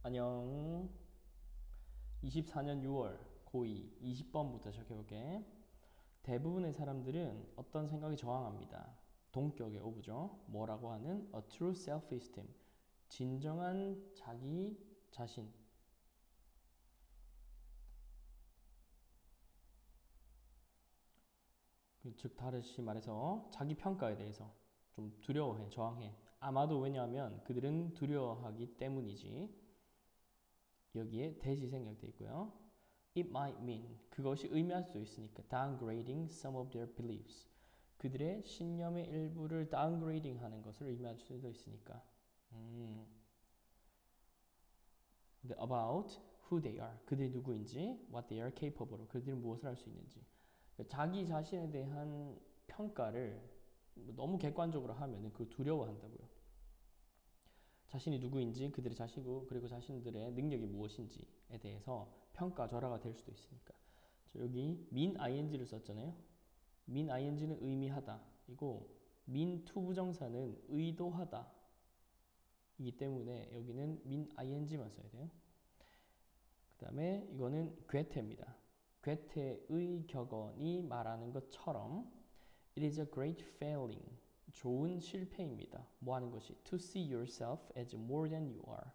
안녕. 24년 6월 고2 20번부터 시작해볼게. 대부분의 사람들은 어떤 생각이 저항합니다. 동격의 오브죠. 뭐라고 하는 a true self-esteem. 진정한 자기 자신. 즉 다르시 말해서 자기 평가에 대해서 좀 두려워해, 저항해. 아마도 왜냐하면 그들은 두려워하기 때문이지. 여기에 대시 생략되어 있고요. It might mean 그것이 의미할 수 있으니까 downgrading some of their beliefs 그들의 신념의 일부를 downgrading 하는 것을 의미할 수도 있으니까 about who they are 그들이 누구인지 what they are capable 그들이 무엇을 할 수 있는지 자기 자신에 대한 평가를 너무 객관적으로 하면 그걸 두려워한다고요. 자신이 누구인지 그들의 자신이고 그리고 자신들의 능력이 무엇인지에 대해서 평가절하가 될 수도 있으니까 여기 mean ing를 썼잖아요. mean ing는 의미하다 이고 mean to 부정사는 의도하다 이기 때문에 여기는 mean ing만 써야 돼요. 그 다음에 이거는 괴테입니다. 괴테의 격언이 말하는 것처럼 It is a great failing 좋은 실패입니다. 뭐 하는 것이? To see yourself as more than you are.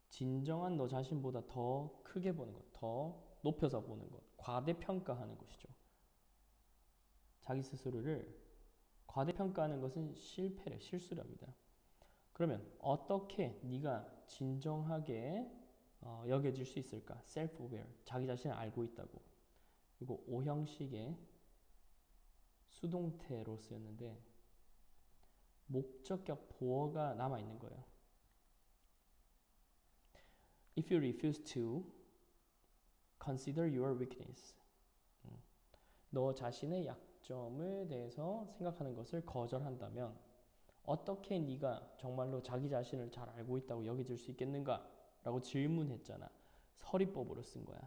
진정한 너 자신보다 더 크게 보는 것, 더 높여서 보는 것, 과대평가하는 것이죠. 자기 스스로를 과대평가하는 것은 실패래, 실수랍니다. 그러면 어떻게 네가 진정하게 여겨질 수 있을까? self-aware, 자기 자신을 알고 있다고. 그리고 오형식의 수동태로 쓰였는데 목적격 보어가 남아있는 거예요. If you refuse to consider your weakness 너 자신의 약점에 대해서 생각하는 것을 거절한다면 어떻게 네가 정말로 자기 자신을 잘 알고 있다고 여겨질 수 있겠는가? 라고 질문했잖아. 서리법으로 쓴 거야.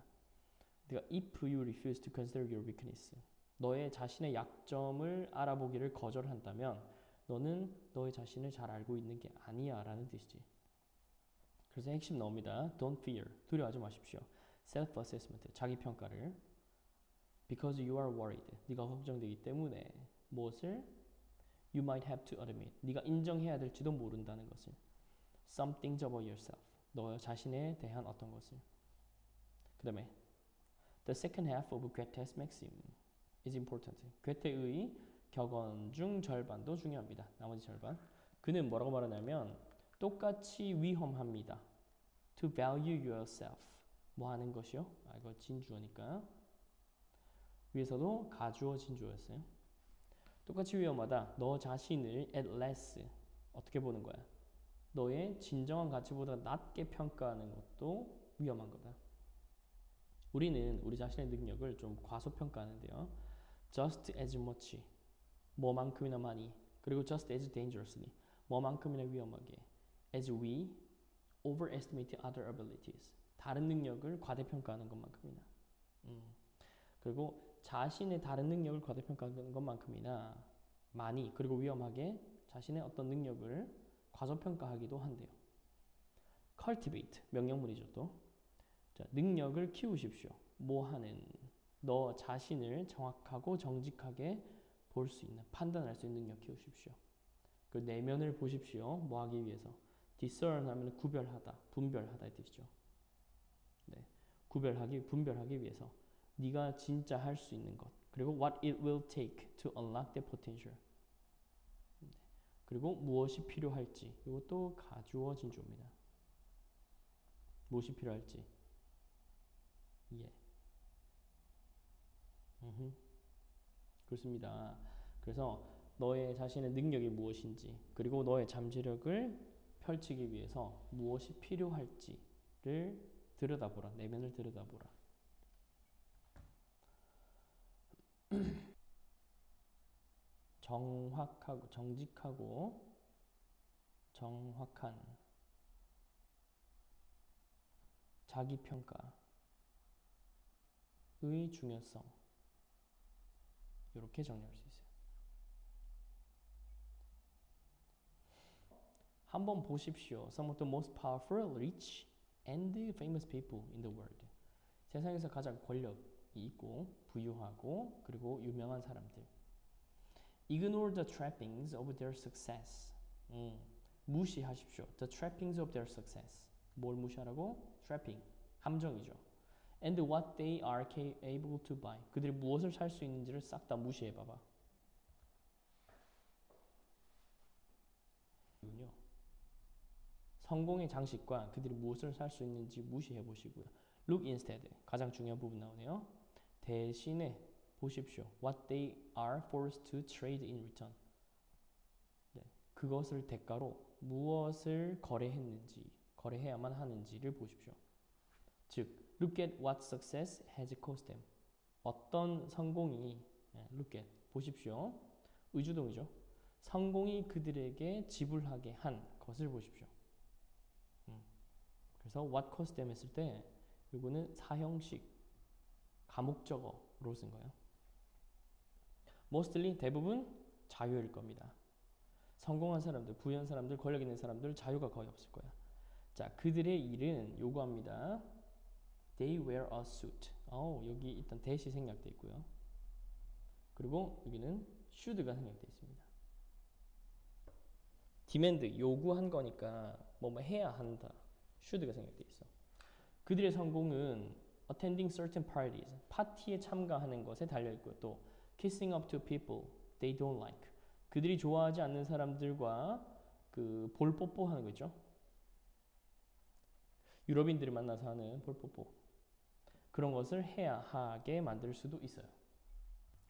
네가 if you refuse to consider your weakness 너의 자신의 약점을 알아보기를 거절한다면 너는 너의 자신을 잘 알고 있는 게 아니야 라는 뜻이지. 그래서 핵심 나옵니다. Don't fear. 두려워하지 마십시오. Self-assessment. 자기평가를. Because you are worried. 네가 걱정되기 때문에 무엇을? You might have to admit. 네가 인정해야 될지도 모른다는 것을. Some things about yourself. 너 자신에 대한 어떤 것을. 그 다음에 The second half of Goethe's maxim is important. 괴테의 격언 중 절반도 중요합니다. 나머지 절반. 그는 뭐라고 말하냐면 똑같이 위험합니다. To value yourself. 뭐 하는 것이요? 이거 진주어니까. 위에서도 가주어 진주어였어요. 똑같이 위험하다. 너 자신을 at less. 어떻게 보는 거야? 너의 진정한 가치보다 낮게 평가하는 것도 위험한 거다. 우리는 우리 자신의 능력을 좀 과소평가하는데요. Just as much. 뭐만큼이나 많이. 그리고 just as dangerously. 뭐만큼이나 위험하게. As we overestimate other abilities. 다른 능력을 과대평가하는 것만큼이나. 그리고 자신의 다른 능력을 과대평가하는 것만큼이나 많이 그리고 위험하게 자신의 어떤 능력을 과소평가하기도 한대요. cultivate 명령문이죠 또. 자, 능력을 키우십시오. 뭐 하는? 너 자신을 정확하고 정직하게 볼 수 있는 판단할 수 있는 능력 키우십시오. 그 내면을 보십시오. 뭐 하기 위해서? discern 하면 구별하다, 분별하다 이 뜻이죠. 네, 구별하기, 분별하기 위해서 네가 진짜 할 수 있는 것 그리고 what it will take to unlock the potential 네. 그리고 무엇이 필요할지 이것도 가주어 진주어입니다. 무엇이 필요할지 예. 그렇습니다. 그래서 너의 자신의 능력이 무엇인지 그리고 너의 잠재력을 펼치기 위해서 무엇이 필요할지를 들여다보라. 내면을 들여다보라. 정확하고 정직하고 정확한 자기평가의 중요성 이렇게 정리할 수 있어요. 한번 보십시오. Some of the most powerful, rich, and famous people in the world. 세상에서 가장 권력이 있고 부유하고 그리고 유명한 사람들. Ignore the trappings of their success. 무시하십시오. The trappings of their success. 뭘 무시하라고? Trapping. 함정이죠. And what they are able to buy. 그들이 무엇을 살 수 있는지를 싹 다 무시해봐봐. 성공의 장식과 그들이 무엇을 살 수 있는지 무시해 보시고요. Look instead. 가장 중요한 부분 나오네요. 대신에 보십시오. What they are forced to trade in return. 네, 그것을 대가로 무엇을 거래했는지, 거래해야만 하는지를 보십시오. 즉, look at what success has cost them. 어떤 성공이, look at, 보십시오. 의주동이죠. 성공이 그들에게 지불하게 한 것을 보십시오. 그래서 what cost them 했을 때 이거는 사형식, 가목적어로 쓴 거예요. mostly, 대부분 자유일 겁니다. 성공한 사람들, 부유한 사람들, 권력 있는 사람들 자유가 거의 없을 거야. 자, 그들의 일은 요구합니다. They wear a suit. 여기 일단 대시 생략돼 있고요. 그리고 여기는 should가 생략돼 있습니다. demand, 요구한 거니까 뭐뭐 해야 한다. should가 생략돼 있어. 그들의 성공은 attending certain parties, 파티에 참가하는 것에 달려 있고요. 또 kissing up to people they don't like. 그들이 좋아하지 않는 사람들과 그 볼뽀뽀하는 거 있죠. 유럽인들이 만나서 하는 볼뽀뽀. 그런 것을 해야 하게 만들 수도 있어요.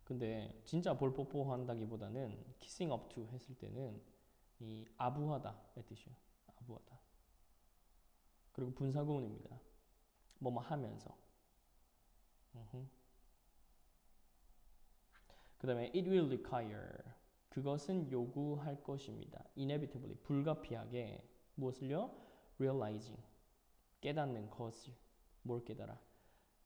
근데 진짜 볼뽀뽀 한다기보다는 kissing up to 했을 때는 이 아부하다 의 뜻이에요. 아부하다. 그리고 분사구문입니다. 뭐뭐 하면서. 그 다음에 it will require. 그것은 요구할 것입니다. inevitably, 불가피하게 무엇을요? realizing, 깨닫는 것을. 뭘 깨달아?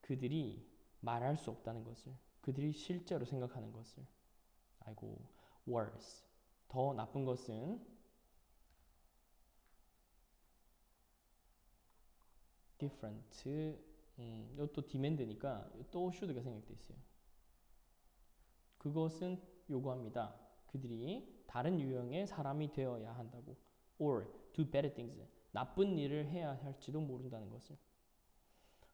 그들이 말할 수 없다는 것을. 그들이 실제로 생각하는 것을. 아이고, worse. 더 나쁜 것은 different. 이것도 demand니까 또 should가 생략돼 있어요. 그것은 요구합니다. 그들이 다른 유형의 사람이 되어야 한다고. or do better things. 나쁜 일을 해야 할지도 모른다는 것을.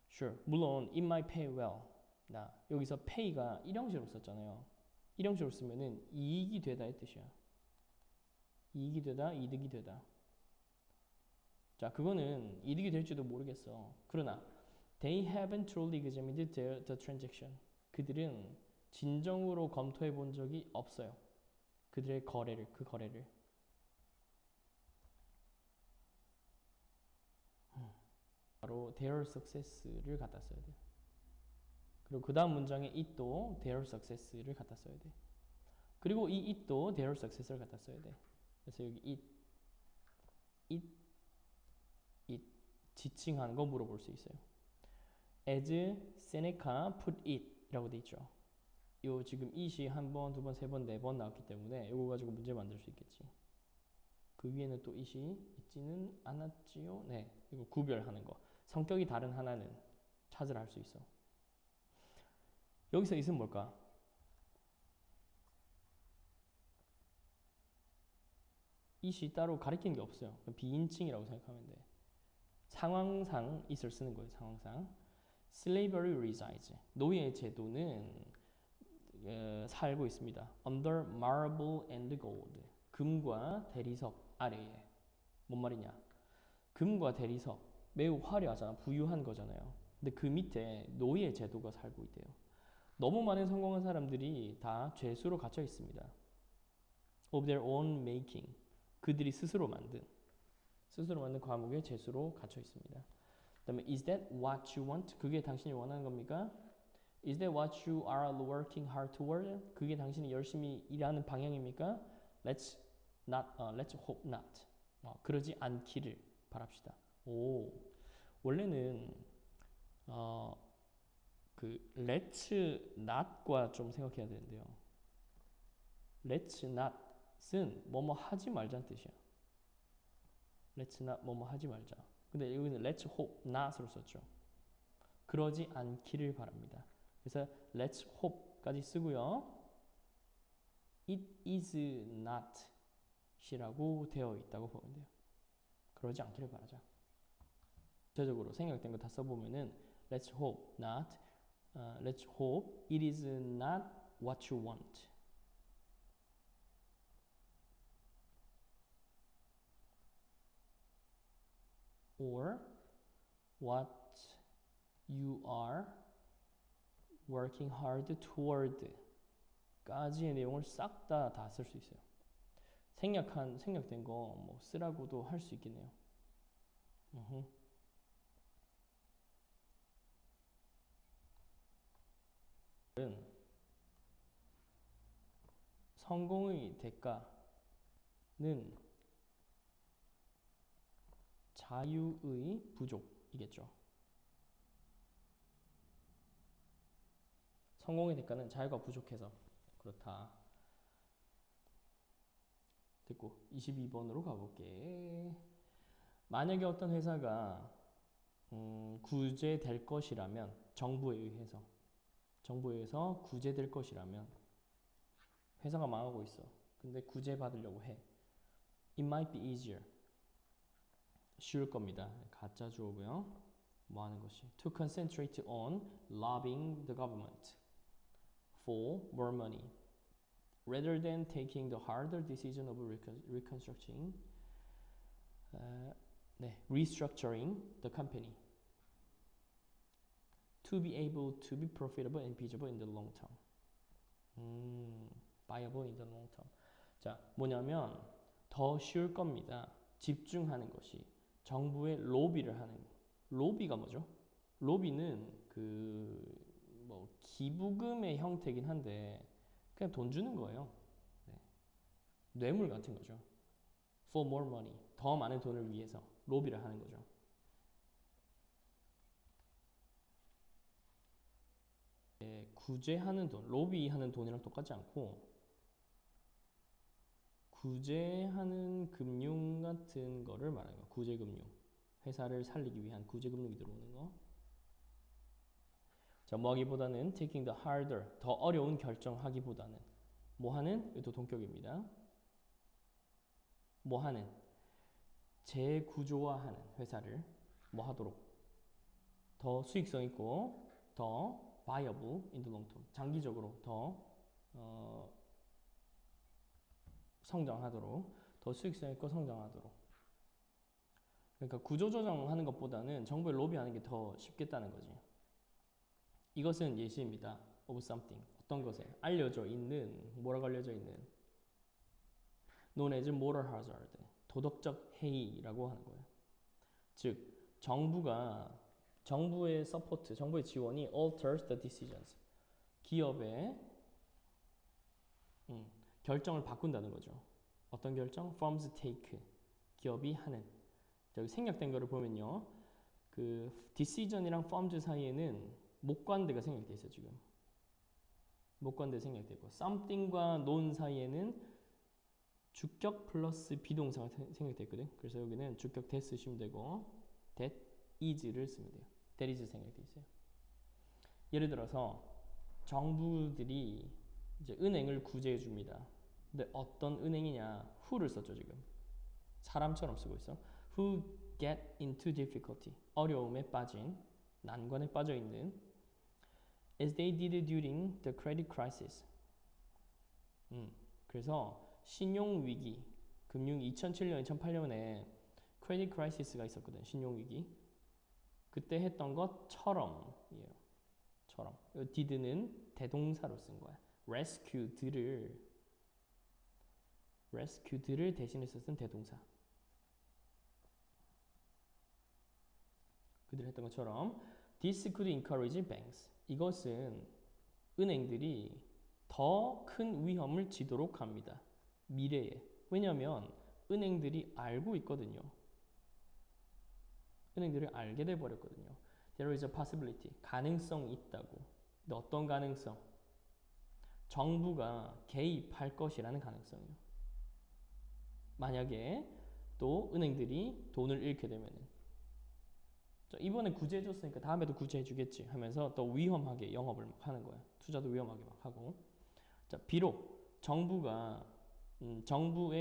Sure. 물론 it might pay well. 여기서 pay가 일형식으로 썼잖아요. 일형식으로 쓰면은 이익이 되다의 뜻이야. 이익이 되다, 이득이 되다. 자, 그거는 이득이 될지도 모르겠어. 그러나 they haven't truly examined the transaction. 그들은 진정으로 검토해 본 적이 없어요. 그들의 거래를, 그 거래를. 바로 their success를 갖다 써야 돼요. 그리고 그 다음 문장에 it도 their success를 갖다 써야 돼. 그리고 이 it도 their success를 갖다 써야 돼. 그래서 여기 it 지칭한 거 물어볼 수 있어요. As Seneca put it 라고 돼 있죠. 요 지금 it이 한 번, 두 번, 세 번, 네 번 나왔기 때문에 요거 가지고 문제 만들 수 있겠지. 그 위에는 또 it이 있지는 않았지요. 네, 이거 구별하는 거. 성격이 다른 하나는 찾으라 할 수 있어. 여기서 it은 뭘까? it이 따로 가리키는 게 없어요. 비인칭이라고 생각하면 돼. 상황상 it을 쓰는 거예요. 상황상. Slavery resides. 노예 제도는 살고 있습니다. Under marble and gold. 금과 대리석 아래에. 뭔 말이냐? 금과 대리석 매우 화려하잖아. 부유한 거잖아요. 근데 그 밑에 노예 제도가 살고 있대요. 너무 많은 성공한 사람들이 다 죄수로 갇혀 있습니다. Of their own making. 그들이 스스로 만든 과목의 죄수로 갇혀 있습니다. 그 다음에 is that what you want? 그게 당신이 원하는 겁니까? Is that what you are working hard toward? 그게 당신이 열심히 일하는 방향입니까? Let's hope not. 그러지 않기를 바랍시다. 오, 원래는 그 let's not과 좀 생각해야 되는데요. let's not은 뭐뭐 하지 말자는 뜻이야. let's not 뭐뭐 하지 말자. 근데 여기는 let's hope not으로 썼죠. 그러지 않기를 바랍니다. 그래서 let's hope까지 쓰고요. it is not 이라고 되어 있다고 보면 돼요. 그러지 않기를 바라자. 구체적으로 생각된 거 다 써보면은 let's hope not, let's hope it is not what you want. or what you are working hard toward 까지의 내용을 싹 다 쓸 수 있어요. 생략된 거 뭐 쓰라고도 할 수 있겠네요. 성공의 대가는 자유의 부족이겠죠. 성공의 대가는 자유가 부족해서 그렇다. 됐고 22번으로 가볼게. 만약에 어떤 회사가 구제될 것이라면 정부에 의해서 구제될 것이라면 회사가 망하고 있어. 근데 구제받으려고 해. It might be easier. 쉬울 겁니다. 가짜 주어고요. 뭐 하는 것이? To concentrate on lobbying the government for more money rather than taking the harder decision of restructuring the company to be able to be profitable and feasible in the long term. viable in the long term. 자, 뭐냐면 더 쉬울 겁니다. 집중하는 것이 정부의 로비를 하는. 로비가 뭐죠? 로비는 뭐 기부금의 형태긴 한데 그냥 돈 주는 거예요. 네. 뇌물 같은 거죠. For more money. 더 많은 돈을 위해서 로비를 하는 거죠. 네, 구제하는 돈, 로비하는 돈이랑 똑같지 않고 구제하는 금융 같은 거를 말하는 거예요. 구제금융. 회사를 살리기 위한 구제금융이 들어오는 거. 자, 뭐 하기보다는 taking the harder, 더 어려운 결정하기보다는 뭐 하는? 이것도 동격입니다. 뭐 하는? 재구조화하는 회사를 뭐 하도록? 더 수익성 있고 더 viable in the long term. 장기적으로 더 성장하도록, 더 수익성 있고 성장하도록. 그러니까 구조조정하는 것보다는 정부에 로비하는 게 더 쉽겠다는 거지. 이것은 예시입니다. of something. 어떤 것에 알려져 있는, 뭐라고 알려져 있는 known as moral hazard. 도덕적 해이라고 하는 거예요. 즉, 정부의 서포트, 정부의 지원이 alters the decisions. 기업의 결정을 바꾼다는 거죠. 어떤 결정? firms take. 기업이 하는. 여기 생략된 거를 보면요. 그 decision이랑 firms 사이에는 목관대가 생략돼 있어요, 지금. 목관대 생략되고 something과 known 사이에는 주격 플러스 비동사가 생략돼 있거든. 그래서 여기는 주격 that 쓰시면 되고 that is를 쓰면 돼요. that is 생략돼 있어요. 예를 들어서 정부들이 이제 은행을 구제해 줍니다. 근데 어떤 은행이냐? who를 썼죠, 지금. 사람처럼 쓰고 있어. who get into difficulty. 어려움에 빠진, 난관에 빠져 있는 as they did during the credit crisis. 그래서 신용위기, 금융 2007년, 2008년에 credit crisis가 있었거든. 신용위기. 그때 했던 것처럼이에요. 처럼. did는 대동사로 쓴 거야. rescued를 대신해서 쓴 대동사. 그들이 했던 것처럼 this could encourage banks. 이것은 은행들이 더 큰 위험을 지도록 합니다. 미래에. 왜냐하면 은행들이 알고 있거든요. 은행들이 알게 돼 버렸거든요. There is a possibility. 가능성이 있다고. 근데 어떤 가능성? 정부가 개입할 것이라는 가능성이요. 만약에 또 은행들이 돈을 잃게 되면은 자, 이번에 구제해줬으니까 다음에도 구제해주겠지 하면서 또 위험하게 영업을 막 하는 거야. 투자도 위험하게 막 하고. 자, 비록 정부의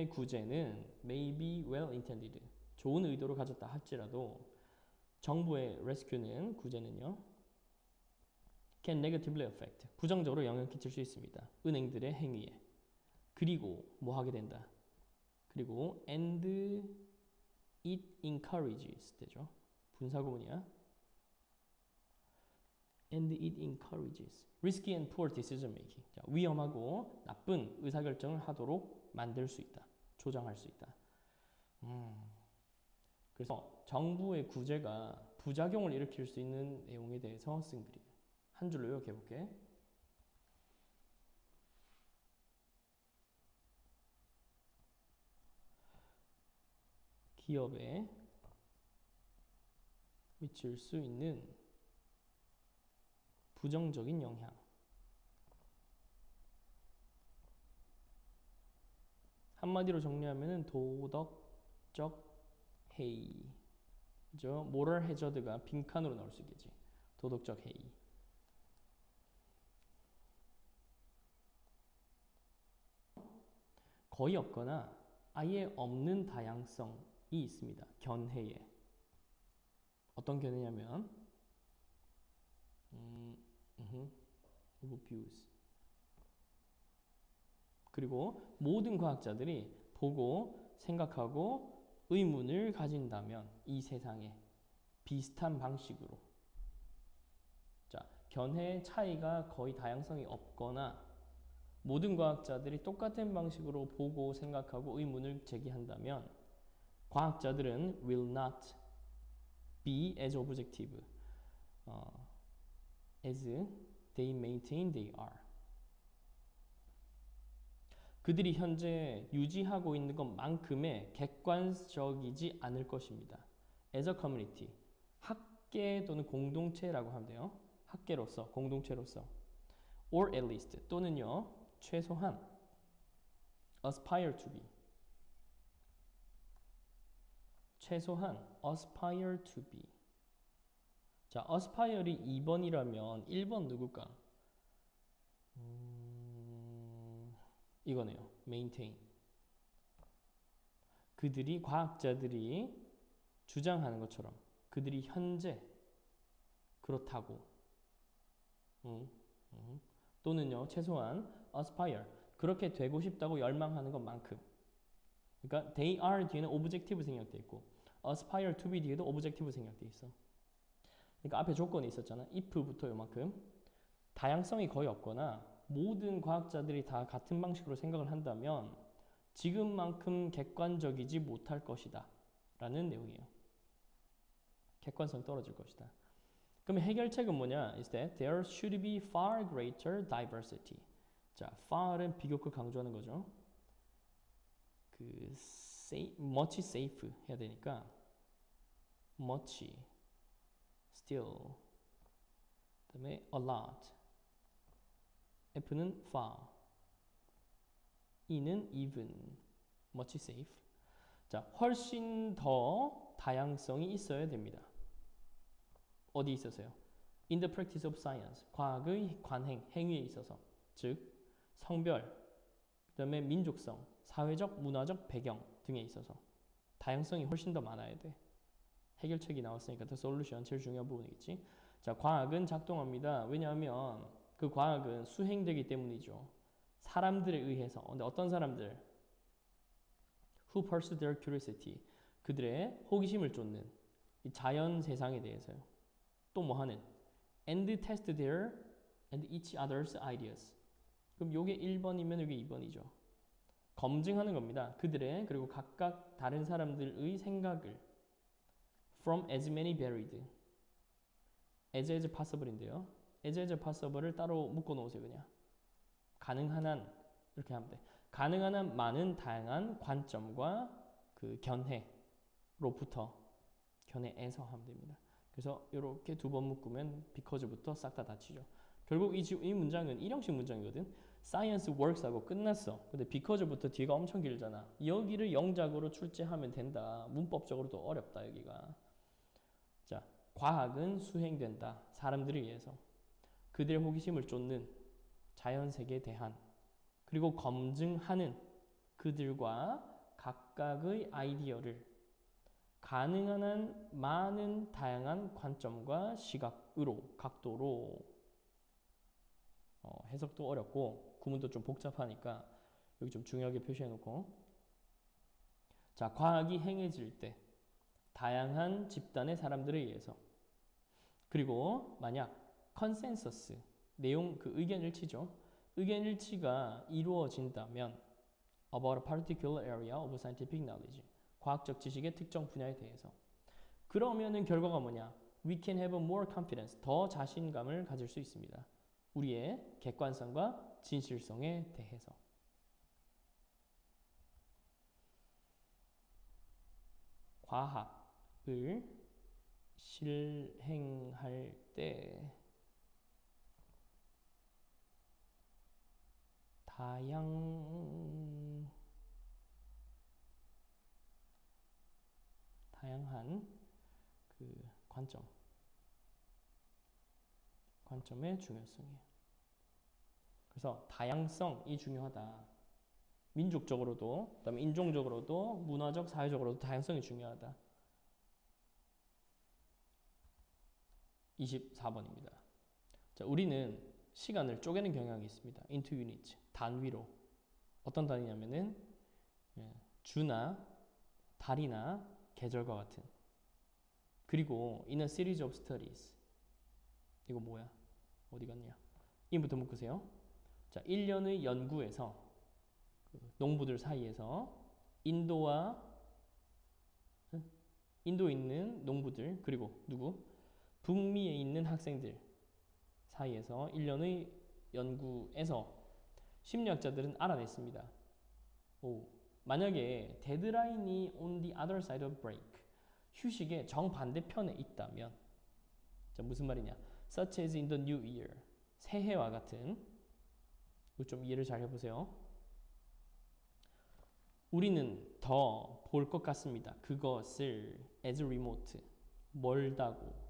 구제는 may be well intended, 좋은 의도를 가졌다 할지라도 정부의 레스큐는 구제는요 can negatively affect, 부정적으로 영향을 끼칠 수 있습니다. 은행들의 행위에. 그리고 뭐 하게 된다. 그리고 and it encourages 되죠. 분사구문이야. and it encourages risky and poor decision making. 자, 위험하고 나쁜 의사결정을 하도록 만들 수 있다. 조장할 수 있다. 그래서 정부의 구제가 부작용을 일으킬 수 있는 내용에 대해서 쓴 글이에요. 한 줄로 요약해 볼게. 기업에 미칠 수 있는 부정적인 영향. 한마디로 정리하면 도덕적 해이죠. 모럴 해저드가 빈칸으로 나올 수 있겠지. 도덕적 해이. 거의 없거나 아예 없는 다양성이 있습니다. 견해에. 어떤 견해냐면 of views. 그리고 모든 과학자들이 보고 생각하고 의문을 가진다면 이 세상에 비슷한 방식으로, 자, 견해의 차이가 거의 다양성이 없거나 모든 과학자들이 똑같은 방식으로 보고 생각하고 의문을 제기한다면 과학자들은 will not be as objective as they maintain they are. 그들이 현재 유지하고 있는 것만큼의 객관적이지 않을 것입니다. as a community, 학계 또는 공동체라고 하면 돼요. 학계로서, 공동체로서. or at least, 또는요, 최소한 aspire to be, 최소한 aspire to be. 자, aspire이 2번이라면 1번 누굴까? 이거네요. maintain. 그들이, 과학자들이 주장하는 것처럼 그들이 현재 그렇다고. 또는요, 최소한 aspire, 그렇게 되고 싶다고 열망하는 것만큼. 그러니까 they are 뒤에는 objective 생략돼 있고 aspire to be 뒤에도 objective 생략돼 있어. 그러니까 앞에 조건이 있었잖아. if부터 요만큼. 다양성이 거의 없거나 모든 과학자들이 다 같은 방식으로 생각을 한다면 지금만큼 객관적이지 못할 것이다 라는 내용이에요. 객관성 떨어질 것이다. 그럼 해결책은 뭐냐? is that there should be far greater diversity. 자, far은 비교급 강조하는 거죠. much safe 해야 되니까 much, still, 그다음에 a lot, F는 far, E는 even, much safe. 자, 훨씬 더 다양성이 있어야 됩니다. 어디 있어서요? In the practice of science, 과학의 관행, 행위에 있어서. 즉, 성별, 그 다음에 민족성, 사회적, 문화적 배경 등에 있어서 다양성이 훨씬 더 많아야 돼. 해결책이 나왔으니까 the solution, 제일 중요한 부분이겠지. 자, 과학은 작동합니다. 왜냐하면 그 과학은 수행되기 때문이죠. 사람들에 의해서. 근데 어떤 사람들? Who pursue their curiosity. 그들의 호기심을 쫓는 이 자연 세상에 대해서요. 또 뭐 하는? And test their and each other's ideas. 그럼 요게 1번이면 요게 2번이죠. 검증하는 겁니다. 그들의, 그리고 각각 다른 사람들의 생각을 from as many varied, as possible인데요. as possible을 따로 묶어 놓으세요. 그냥 가능한 한, 이렇게 하면 돼. 가능한 한 많은 다양한 관점과 그 견해로부터, 견해에서 하면 됩니다. 그래서 이렇게 두 번 묶으면 because부터 싹 다 닫히죠. 결국 이 문장은 일형식 문장이거든. Science works하고 끝났어. 근데 because부터 뒤가 엄청 길잖아. 여기를 영작으로 출제하면 된다. 문법적으로도 어렵다 여기가. 자, 과학은 수행된다. 사람들을 위해서. 그들의 호기심을 쫓는 자연세계에 대한 그리고 검증하는 그들과 각각의 아이디어를 가능한 한 많은 다양한 관점과 시각으로 각도로 해석도 어렵고 구문도 좀 복잡하니까 여기 좀 중요하게 표시해 놓고 자 과학이 행해질 때 다양한 집단의 사람들에 의해서 그리고 만약 컨센서스 내용 그 의견 일치죠. 의견 일치가 이루어진다면 about a particular area of scientific knowledge 과학적 지식의 특정 분야에 대해서 그러면은 결과가 뭐냐? We can have more confidence 더 자신감을 가질 수 있습니다. 우리의 객관성과 진실성에 대해서 과학을 실행할 때 다양한 그 관점의 중요성이에요. 그래서 다양성이 중요하다. 민족적으로도, 그다음에 인종적으로도, 문화적, 사회적으로도 다양성이 중요하다. 24번입니다. 자, 우리는 시간을 쪼개는 경향이 있습니다. into units, 단위로. 어떤 단위냐면은 주나 달이나 계절과 같은. 그리고 in a series of studies. 이거 뭐야? 어디 갔냐? 인부터 묶으세요. 자, 1년의 연구에서 농부들 사이에서 인도에 있는 농부들 그리고 누구? 북미에 있는 학생들 사이에서 1년의 연구에서 심리학자들은 알아냈습니다. 만약에 데드라인이 on the other side of break 휴식의 정반대편에 있다면 자, 무슨 말이냐? Such as in the new year 새해와 같은 좀 이해를 잘 해보세요. 우리는 더 볼 것 같습니다. 그것을 as remote 멀다고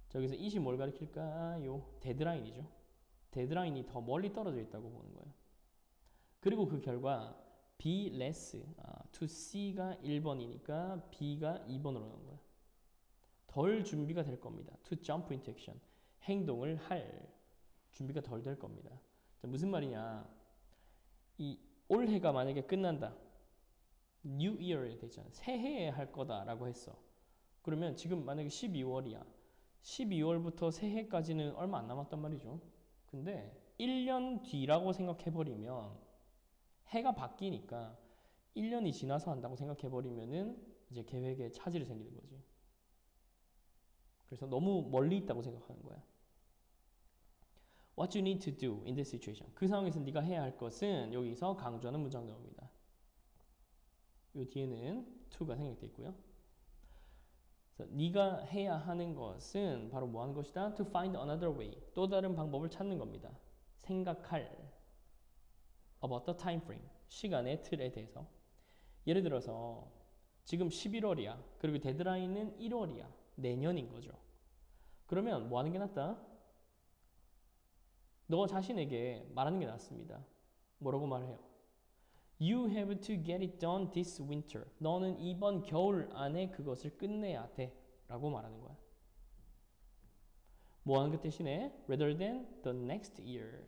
자, 여기서 it이 뭘 가리킬까요? 데드라인이죠. 데드라인이 더 멀리 떨어져 있다고 보는 거예요. 그리고 그 결과 be less to C가 1번이니까 B가 2번으로 나온 거야. 덜 준비가 될 겁니다. to jump into action 행동을 할 준비가 덜 될 겁니다. 자, 무슨 말이냐? 이 올해가 만약에 끝난다. New Year에 되잖아. 새해에 할 거다라고 했어. 그러면 지금 만약에 12월이야. 12월부터 새해까지는 얼마 안 남았단 말이죠. 근데 1년 뒤라고 생각해버리면 해가 바뀌니까 1년이 지나서 한다고 생각해버리면은 이제 계획에 차질이 생기는 거지. 그래서 너무 멀리 있다고 생각하는 거야. What you need to do in this situation. 그 상황에서 네가 해야 할 것은 여기서 강조하는 문장 나옵니다. 요 뒤에는 to가 생략되어 있고요. 그래서 네가 해야 하는 것은 바로 뭐 하는 것이다? To find another way. 또 다른 방법을 찾는 겁니다. 생각할 about the time frame. 시간의 틀에 대해서. 예를 들어서 지금 11월이야. 그리고 데드라인은 1월이야. 내년인 거죠. 그러면 뭐 하는 게 낫다? 너 자신에게 말하는 게 낫습니다. 뭐라고 말해요? You have to get it done this winter. 너는 이번 겨울 안에 그것을 끝내야 돼. 라고 말하는 거야. 뭐 하는 것 대신에 rather than the next year.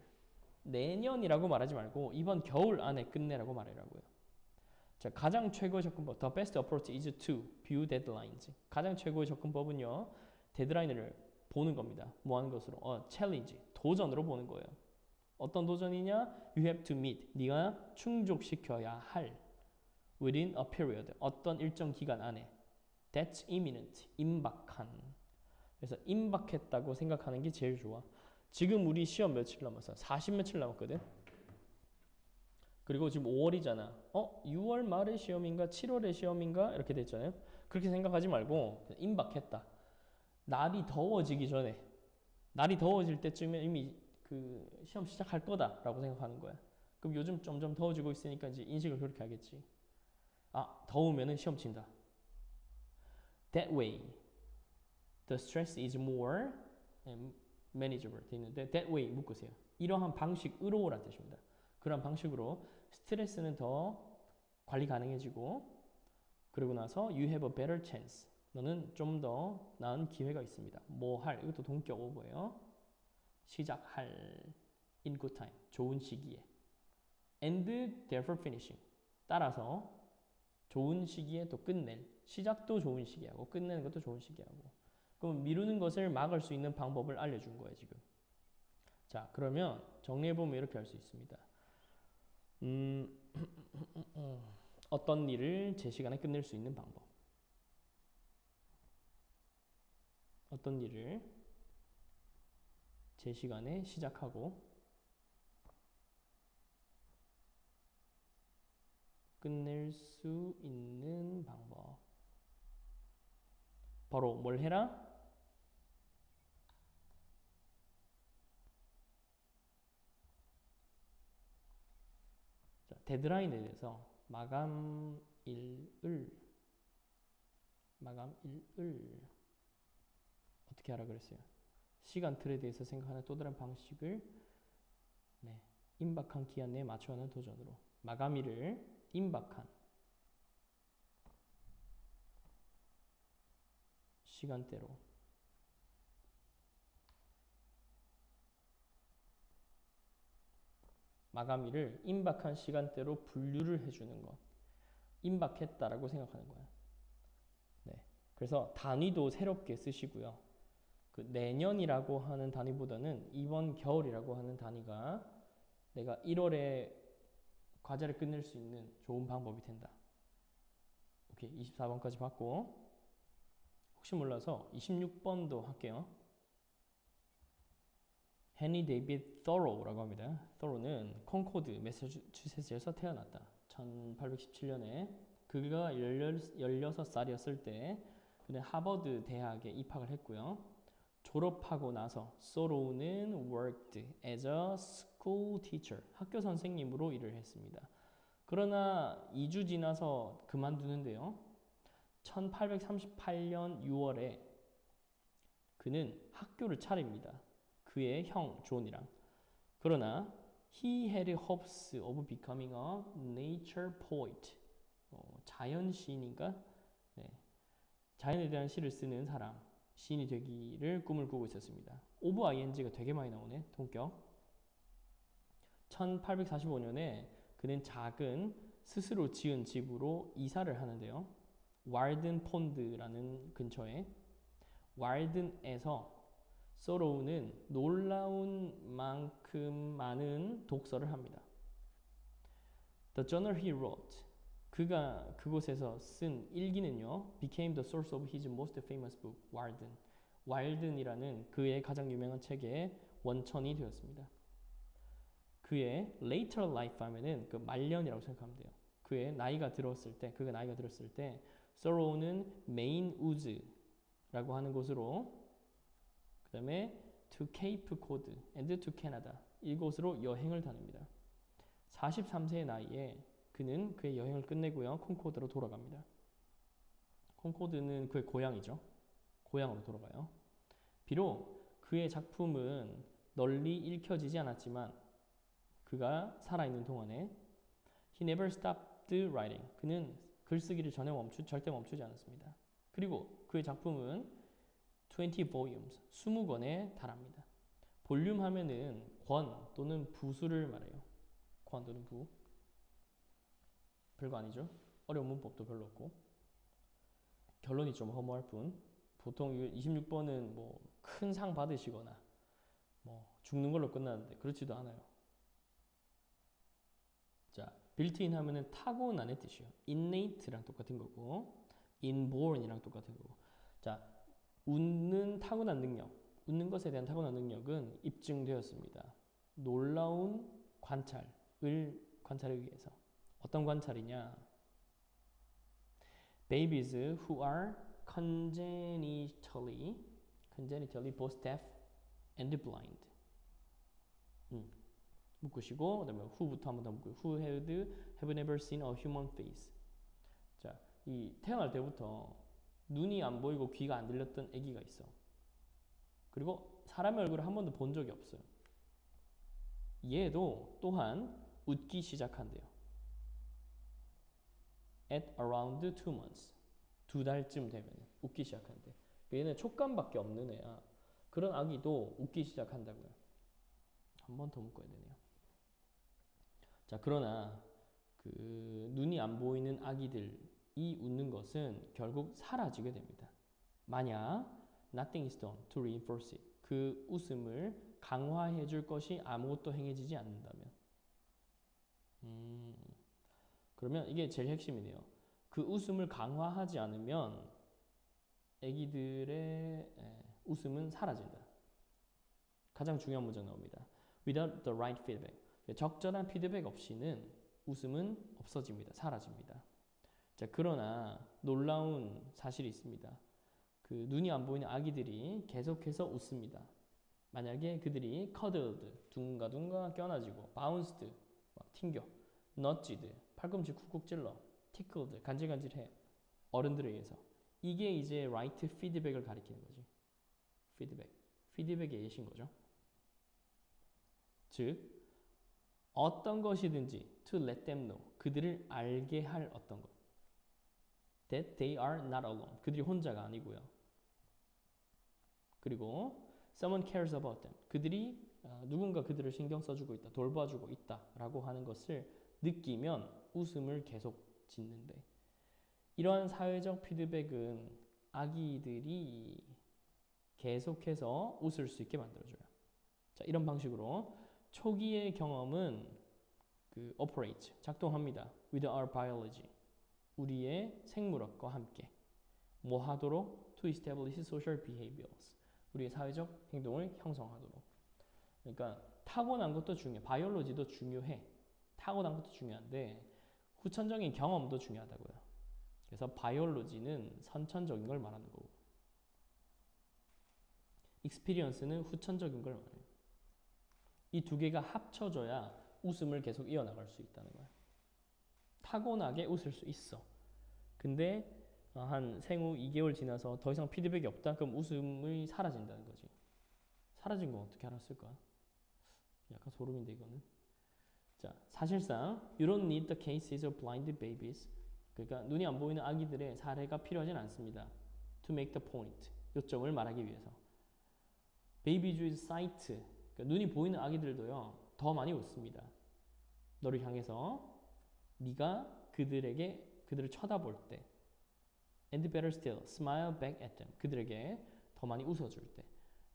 내년이라고 말하지 말고 이번 겨울 안에 끝내라고 말하라고요. 자, 가장 최고의 접근법 The best approach is to view deadlines. 가장 최고의 접근법은요. 데드라인을 보는 겁니다. 뭐 하는 것으로? challenge. 도전으로 보는 거예요. 어떤 도전이냐? You have to meet. 네가 충족시켜야 할 within a period. 어떤 일정 기간 안에 that's imminent. 임박한. 그래서 임박했다고 생각하는 게 제일 좋아. 지금 우리 시험 며칠 남았어? 40 며칠 남았거든? 그리고 지금 5월이잖아. 6월 말에 시험인가? 7월에 시험인가? 이렇게 됐잖아요. 그렇게 생각하지 말고 임박했다. 날이 더워지기 전에 날이 더워질 때쯤에 이미 그 시험 시작할 거다라고 생각하는 거야. 그럼 요즘 점점 더워지고 있으니까 이제 인식을 그렇게 하겠지. 아, 더우면은 시험 친다. That way, the stress is more manageable 돼 있는데 that way 묶으세요. 이러한 방식으로란 뜻입니다. 그런 방식으로 스트레스는 더 관리 가능해지고 그러고 나서 you have a better chance. 너는 좀 더 나은 기회가 있습니다. 뭐 할, 이것도 동격 오버예요. 시작할 in good time, 좋은 시기에. And therefore finishing. 따라서 좋은 시기에 또 끝낼. 시작도 좋은 시기하고 끝내는 것도 좋은 시기하고. 그럼 미루는 것을 막을 수 있는 방법을 알려준 거예요, 지금. 자, 그러면 정리해보면 이렇게 할 수 있습니다. 어떤 일을 제 시간에 끝낼 수 있는 방법. 어떤 일을 제 시간에 시작하고 끝낼 수 있는 방법. 바로 뭘 해라? 자, 데드라인에 대해서 마감일을 어떻게 하라 그랬어요? 시간 틀에 대해서 생각하는 또 다른 방식을 임박한 기한 내에 맞춰가는 도전으로 마감일을 임박한 시간대로 마감일을 임박한 시간대로 분류를 해주는 것. 임박했다라고 생각하는 거야. 네. 그래서 단위도 새롭게 쓰시고요. 그 내년이라고 하는 단위보다는 이번 겨울이라고 하는 단위가 내가 1월에 과제를 끝낼 수 있는 좋은 방법이 된다. 오케이, 24번까지 봤고 혹시 몰라서 26번도 할게요. 헨리 데이비드 thoreau라고 합니다. thoreau는 콘코드 매사추세츠에서 태어났다. 1817년에 그가 16살이었을 때 그는 하버드 대학에 입학을 했고요. 졸업하고 나서 thoreau는 worked as a school teacher, 학교 선생님으로 일을 했습니다. 그러나 2주 지나서 그만두는데요. 1838년 6월에 그는 학교를 차립니다. 그의 형 존이랑. 그러나 he had hopes of becoming a nature poet. 자연 시인인가? 네. 자연에 대한 시를 쓰는 사람, 시인이 되기를 꿈을 꾸고 있었습니다. of ing가 되게 많이 나오네. 동격. 1845년에 그는 작은 스스로 지은 집으로 이사를 하는데요. 왈든 폰드라는 근처에 왈든에서 thoreau는 놀라운 만큼 많은 독서를 합니다. The journal he wrote, 그가 그곳에서 쓴 일기는요, became the source of his most famous book, Walden. 왈든이라는 그의 가장 유명한 책의 원천이 되었습니다. 그의 later life 하면은 그 말년이라고 생각하면 돼요. 그가 나이가 들었을 때 thoreau는 메인 우즈라고 하는 곳으로 그 다음에 to Cape Cod and to Canada 이곳으로 여행을 다닙니다. 43세의 나이에 그는 그의 여행을 끝내고요. 콘코드로 돌아갑니다. 콘코드는 그의 고향이죠. 고향으로 돌아가요. 비록 그의 작품은 널리 읽혀지지 않았지만 그가 살아있는 동안에 he never stopped writing. 그는 글쓰기를 절대 멈추지 않았습니다. 그리고 그의 작품은 20 volumes, 20권에 달합니다. 볼륨 하면은 권 또는 부수를 말해요. 권 또는 부. 별거 아니죠? 어려운 문법도 별로 없고. 결론이 좀 허무할 뿐. 보통 26번은 뭐 큰 상 받으시거나 뭐 죽는 걸로 끝나는데 그렇지도 않아요. 자, built-in 하면은 타고난의 뜻이요. innate랑 똑같은 거고 inborn이랑 똑같은 거고. 자, 웃는 타고난 능력, 웃는 것에 대한 타고난 능력은 입증되었습니다. 놀라운 관찰을 관찰하기 위해서. 어떤 관찰이냐? Babies who are congenitally both deaf and blind. 묶으시고 그다음에 who부터 한 번 더 묶고 who have never seen a human face. 자, 이 태어날 때부터 눈이 안 보이고 귀가 안 들렸던 아기가 있어. 그리고 사람의 얼굴을 한 번도 본 적이 없어요. 얘도 또한 웃기 시작한대요. At around 2 months. 2달쯤 되면 웃기 시작한대. 얘는 촉감밖에 없는 애야. 그런 아기도 웃기 시작한다고요. 한 번 더 묶어야 되네요. 자, 그러나 그 눈이 안 보이는 아기들이 웃는 것은 결국 사라지게 됩니다. 만약 nothing is done to reinforce it. 그 웃음을 강화해 줄 것이 아무것도 행해지지 않는다면. 그러면 이게 제일 핵심이네요. 그 웃음을 강화하지 않으면 아기들의 웃음은 사라진다. 가장 중요한 문장 나옵니다. Without the right feedback. 적절한 피드백 없이는 웃음은 없어집니다. 사라집니다. 자, 그러나 놀라운 사실이 있습니다. 그 눈이 안 보이는 아기들이 계속해서 웃습니다. 만약에 그들이 cuddled, 둥가둥가 껴안아지고 bounced, 막 튕겨, nudged, 팔꿈치 쿡쿡 찔러, tickled, 간질간질해, 어른들에 의해서. 이게 이제 right feedback을 가리키는 거지. 피드백의 예신 거죠. 즉 어떤 것이든지 to let them know, 그들을 알게 할 어떤 것. That they are not alone, 그들이 혼자가 아니고요. 그리고 someone cares about them, 그들이 누군가 그들을 신경 써주고 있다, 돌봐주고 있다라고 하는 것을 느끼면 웃음을 계속 짓는데, 이러한 사회적 피드백은 아기들이 계속해서 웃을 수 있게 만들어줘요. 자, 이런 방식으로 초기의 경험은 그 operate, 작동합니다. with our biology, 우리의 생물학과 함께. 뭐 하도록? to establish social behaviors, 우리의 사회적 행동을 형성하도록. 그러니까 타고난 것도 중요해. 바이올로지도 중요해. 타고난 것도 중요한데 후천적인 경험도 중요하다고요. 그래서 바이올로지는 선천적인 걸 말하는 거고 experience는 후천적인 걸 말해요. 이 두 개가 합쳐져야 웃음을 계속 이어나갈 수 있다는 거야. 타고나게 웃을 수 있어. 근데 한 생후 2개월 지나서 더 이상 피드백이 없다? 그럼 웃음이 사라진다는 거지. 사라진 건 어떻게 알았을까? 약간 소름인데 이거는. 자, 사실상 you don't need the cases of blind babies. 그러니까 눈이 안 보이는 아기들의 사례가 필요하진 않습니다. To make the point. 요점을 말하기 위해서. Babies with sight. 그러니까 눈이 보이는 아기들도요, 더 많이 웃습니다. 너를 향해서 네가 그들을 쳐다볼 때. And better still, smile back at them. 그들에게 더 많이 웃어줄 때.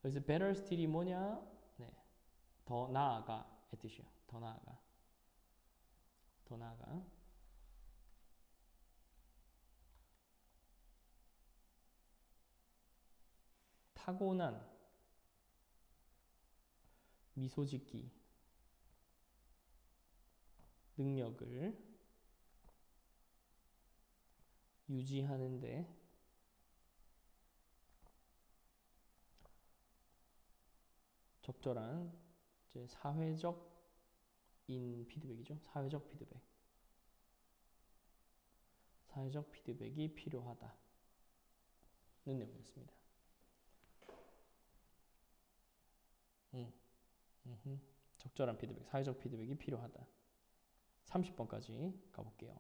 그래서 better still이 뭐냐? 네, 더 나아가 의 뜻이에요. 더 나아가. 더 나아가. 타고난 미소 짓기 능력을 유지하는데 적절한 이제 사회적인 피드백이죠. 사회적 피드백이 필요하다는 내용이었습니다. 적절한 피드백, 사회적 피드백이 필요하다. 30번까지 가볼게요.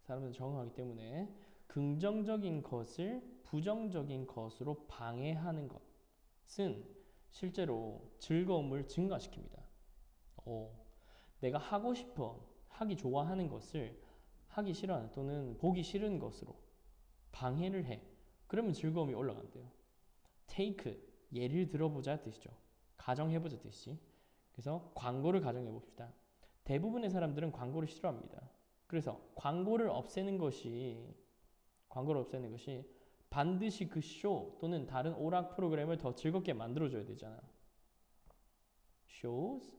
사람들은 적응하기 때문에 긍정적인 것을 부정적인 것으로 방해하는 것은 실제로 즐거움을 증가시킵니다. 내가 하고 싶어, 하기 좋아하는 것을 하기 싫어하는 또는 보기 싫은 것으로 방해를 해. 그러면 즐거움이 올라간대요. take, 예를 들어보자 뜻이죠. 가정해보자 뜻이지. 그래서 광고를 가정해봅시다. 대부분의 사람들은 광고를 싫어합니다. 그래서 광고를 없애는 것이 반드시 그 쇼 또는 다른 오락 프로그램을 더 즐겁게 만들어줘야 되잖아. Shows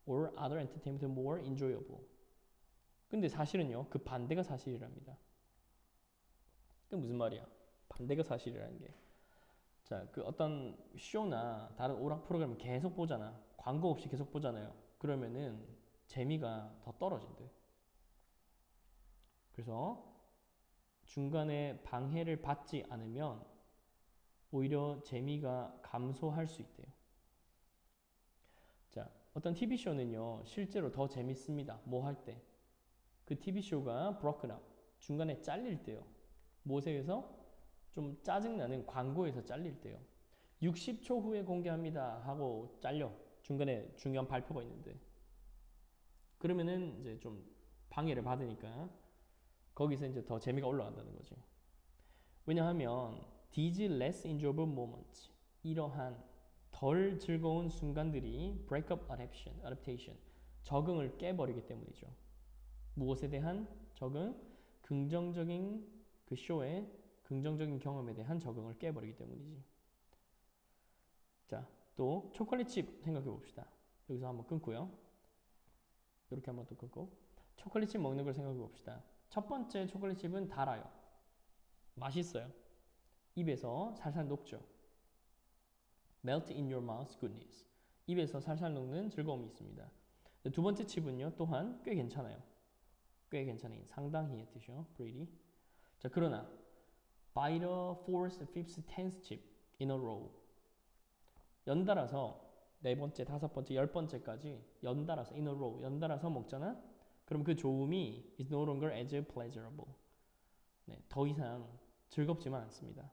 or other entertainment more enjoyable. 근데 사실은요, 그 반대가 사실이랍니다. 그게 무슨 말이야? 반대가 사실이라는 게. 자, 그 어떤 쇼나 다른 오락 프로그램을 계속 보잖아. 광고 없이 계속 보잖아요. 그러면은 재미가 더 떨어진대. 그래서 중간에 방해를 받지 않으면 오히려 재미가 감소할 수 있대요. 자, 어떤 TV쇼는요, 실제로 더 재밌습니다. 뭐 할 때? 그 TV쇼가 broken up, 중간에 잘릴 때요. 무엇에서? 좀 짜증나는 광고에서 잘릴 때요. 60초 후에 공개합니다 하고 잘려. 중간에 중요한 발표가 있는데. 그러면은 이제 좀 방해를 받으니까 거기서 이제 더 재미가 올라간다는 거지. 왜냐하면 these less enjoyable moments, 이러한 덜 즐거운 순간들이 break up adaptation, 적응을 깨버리기 때문이죠. 무엇에 대한 적응? 긍정적인 그 쇼의 긍정적인 경험에 대한 적응을 깨버리기 때문이지. 자, 또 초콜릿칩 생각해 봅시다. 여기서 한번 끊고요. 이렇게 한번 또 끊고 초콜릿칩 먹는 걸 생각해 봅시다. 첫 번째 초콜릿칩은 달아요. 맛있어요. 입에서 살살 녹죠. Melt in your mouth goodness. 입에서 살살 녹는 즐거움이 있습니다. 두 번째 칩은요, 또한 꽤 괜찮아요. 꽤 괜찮아요. 상당히의 뜻이요. pretty. 자, 그러나 by the fourth, fifth, tenth chip in a row. 연달아서 네 번째, 다섯 번째, 열 번째까지 연달아서 in a row, 연달아서 먹잖아? 그럼 그 좋음이 is no longer as pleasurable. 네, 더 이상 즐겁지만 않습니다.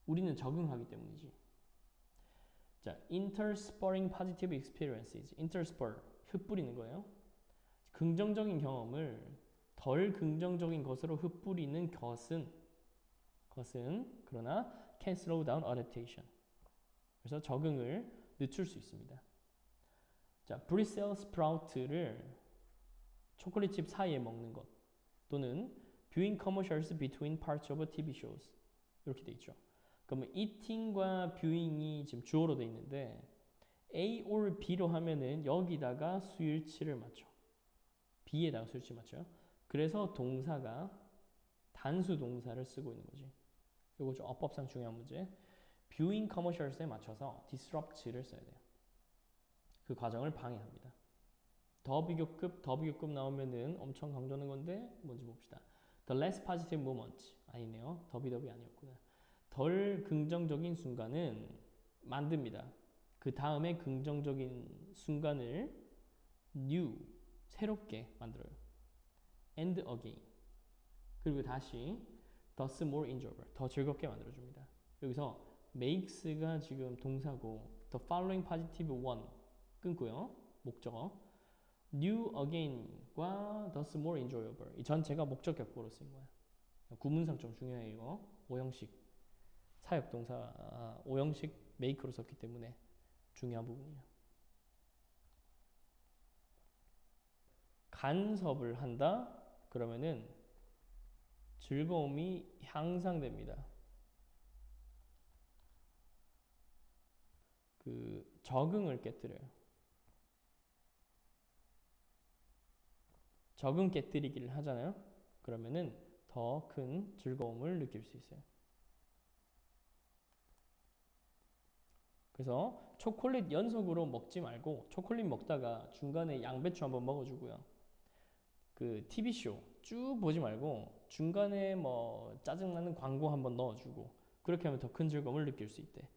우리는 적응하기 때문이지. 자, interspurring positive experiences. interspur, 흩뿌리는 거예요. 긍정적인 경험을 덜 긍정적인 것으로 흩뿌리는 것은 그러나 can slow down adaptation. 그래서 적응을 늦출 수 있습니다. 자, Brussels sprout를 초콜릿칩 사이에 먹는 것 또는 viewing commercials between parts of TV shows 이렇게 돼 있죠. 그러면 eating과 viewing이 지금 주어로 돼 있는데 A or B로 하면은 여기다가 수일치를 맞춰. B에다가 수일치 맞춰요. 그래서 동사가 단수 동사를 쓰고 있는 거지. 이거 좀 어법상 중요한 문제. viewing commercials에 맞춰서 disrupt를 써야 돼요. 그 과정을 방해합니다. 더 비교급 나오면은 엄청 강조하는 건데 뭔지 봅시다. The less positive moment. 아니네요. 더비더비 아니었구나. 덜 긍정적인 순간은 만듭니다. 그 다음에 긍정적인 순간을 new, 새롭게 만들어요. and again. 그리고 다시 thus more enjoyable, 더 즐겁게 만들어줍니다. 여기서 makes가 지금 동사고 the following positive one 끊고요. 목적어. new again과 thus more enjoyable. 이 전체가 목적 격보로 쓰인 거야. 구문상 좀 중요해요. 이거. 오형식 사역동사 오형식 make로 썼기 때문에 중요한 부분이에요. 간섭을 한다? 그러면은 즐거움이 향상됩니다. 그 적응을 깨뜨려요. 적응 깨뜨리기를 하잖아요. 그러면은 더 큰 즐거움을 느낄 수 있어요. 그래서 초콜릿 연속으로 먹지 말고 초콜릿 먹다가 중간에 양배추 한번 먹어주고요. 그 TV쇼 쭉 보지 말고 중간에 뭐 짜증나는 광고 한번 넣어주고 그렇게 하면 더 큰 즐거움을 느낄 수 있대.